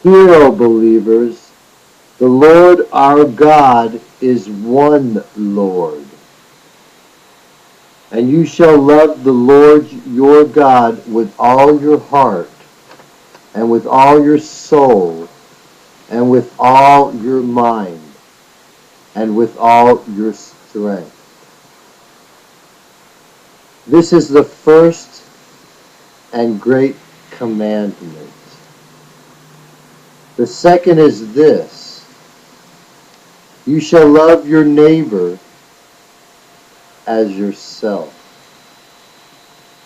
Hear, O believers, the Lord our God is one Lord. And you shall love the Lord your God with all your heart, and with all your soul, and with all your mind, and with all your strength. This is the first and great commandment. The second is this: you shall love your neighbor as yourself.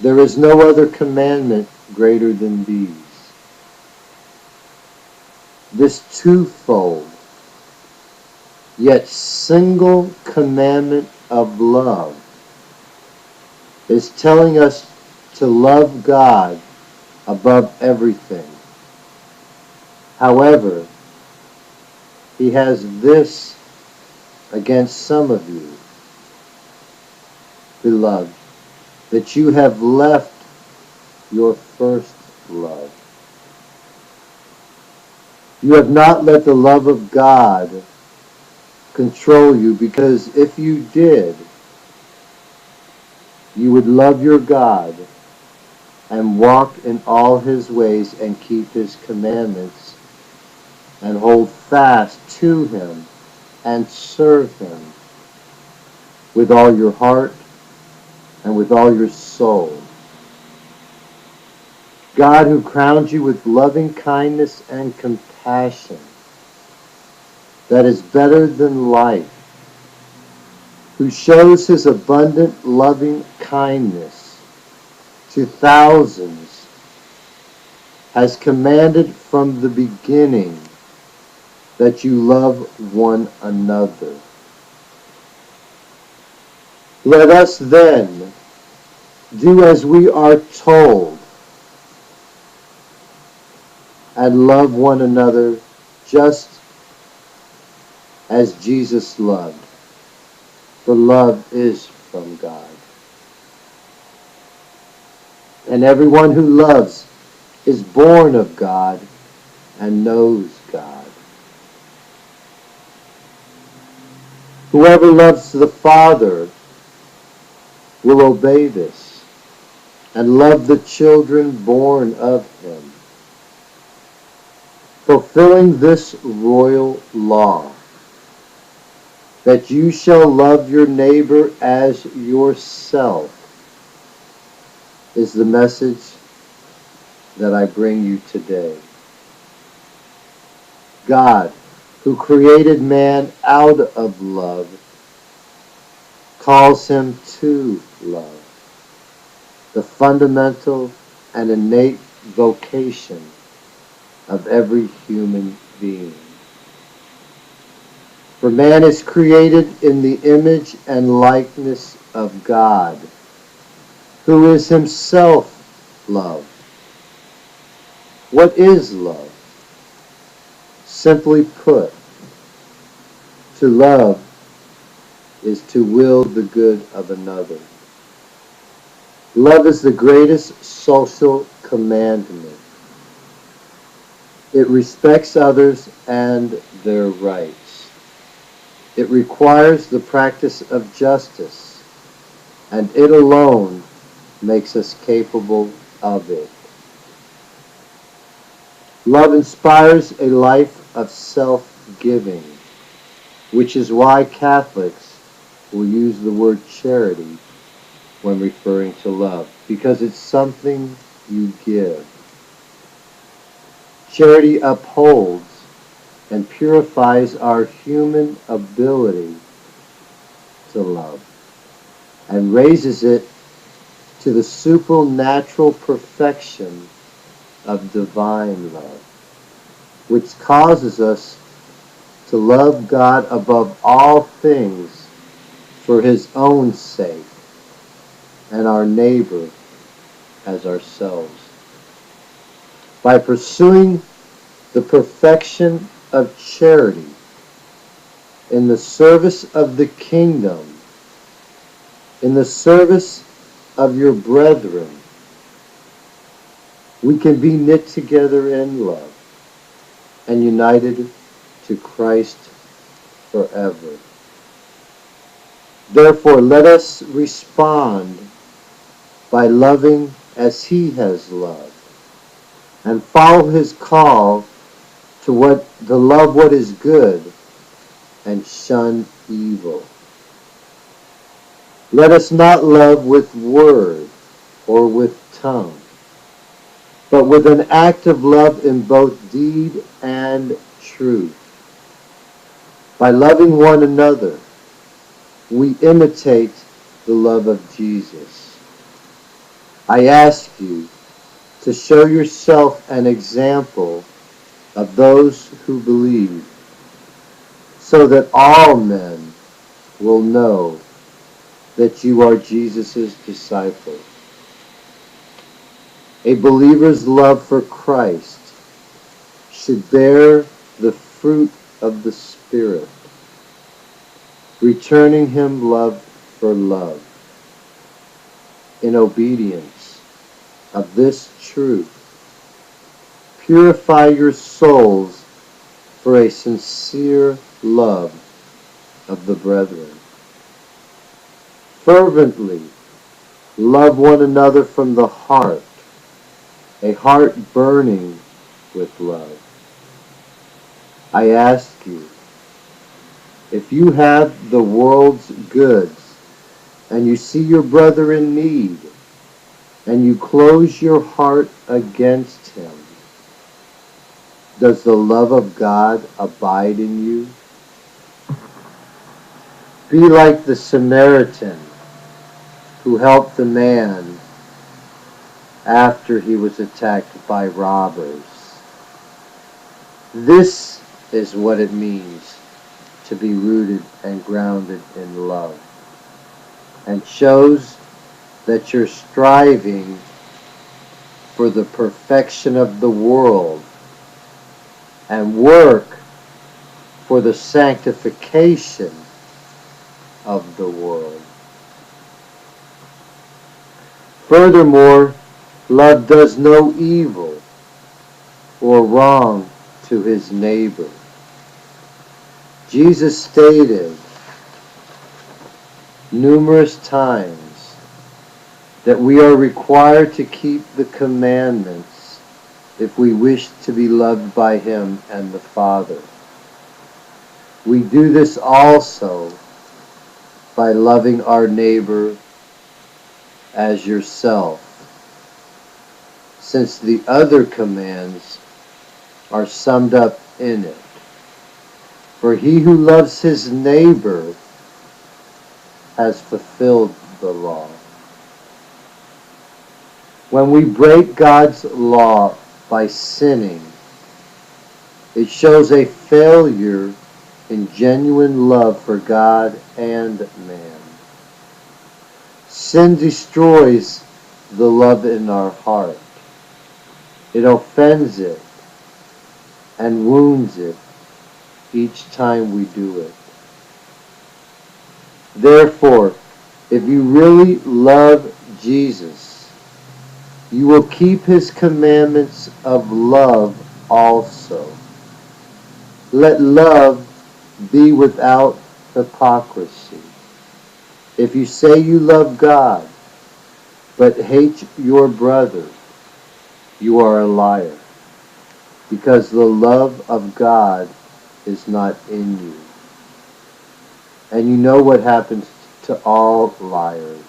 There is no other commandment greater than these. This twofold, yet single commandment of love is telling us to love God above everything. However, he has this against some of you, beloved, that you have left your first love. You have not let the love of God control you, because if you did, you would love your God and walk in all his ways and keep his commandments and hold fast to him and serve him with all your heart and with all your soul. God, who crowns you with loving kindness and compassion that is better than life, who shows his abundant loving kindness to thousands, has commanded from the beginning that you love one another. Let us then do as we are told and love one another just as Jesus loved. For love is from God. And everyone who loves is born of God and knows God. Whoever loves the Father will obey this and love the children born of him, fulfilling this royal law, that you shall love your neighbor as yourself, is the message that I bring you today. God, who created man out of love, calls him to love, the fundamental and innate vocation of every human being. For man is created in the image and likeness of God, who is himself love. What is love? Simply put, to love is to will the good of another. Love is the greatest social commandment. It respects others and their rights. It requires the practice of justice, and it alone makes us capable of it. Love inspires a life of self-giving, which is why Catholics will use the word charity when referring to love, because it's something you give. Charity upholds and purifies our human ability to love and raises it to the supernatural perfection of divine love, which causes us to love God above all things for his own sake and our neighbor as ourselves. By pursuing the perfection of charity in the service of the kingdom, in the service of your brethren, we can be knit together in love. and united to Christ forever. Therefore, let us respond by loving as he has loved, and follow his call to love what is good and shun evil. Let us not love with word or with tongue, but with an act of love in both deed and truth. By loving one another, we imitate the love of Jesus. I ask you to show yourself an example of those who believe, so that all men will know that you are Jesus' disciples. A believer's love for Christ should bear the fruit of the Spirit, returning him love for love. In obedience of this truth, purify your souls for a sincere love of the brethren. Fervently love one another from the heart, a heart burning with love. I ask you, if you have the world's goods, and you see your brother in need, and you close your heart against him, does the love of God abide in you? Be like the Samaritan who helped the man after he was attacked by robbers. This is what it means to be rooted and grounded in love, and shows that you're striving for the perfection of the world and work for the sanctification of the world. Furthermore, love does no evil or wrong to his neighbor. Jesus stated numerous times that we are required to keep the commandments if we wish to be loved by him and the Father. We do this also by loving our neighbor as yourself, since the other commands are summed up in it. For he who loves his neighbor has fulfilled the law. When we break God's law by sinning, it shows a failure in genuine love for God and man. Sin destroys the love in our heart. It offends it and wounds it each time we do it. Therefore, if you really love Jesus, you will keep his commandments of love also. Let love be without hypocrisy. If you say you love God, but hate your brother, you are a liar, because the love of God is not in you. And you know what happens to all liars.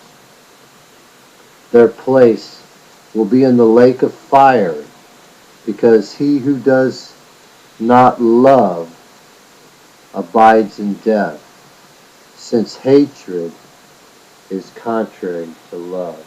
Their place will be in the lake of fire, because he who does not love abides in death, since hatred is contrary to love.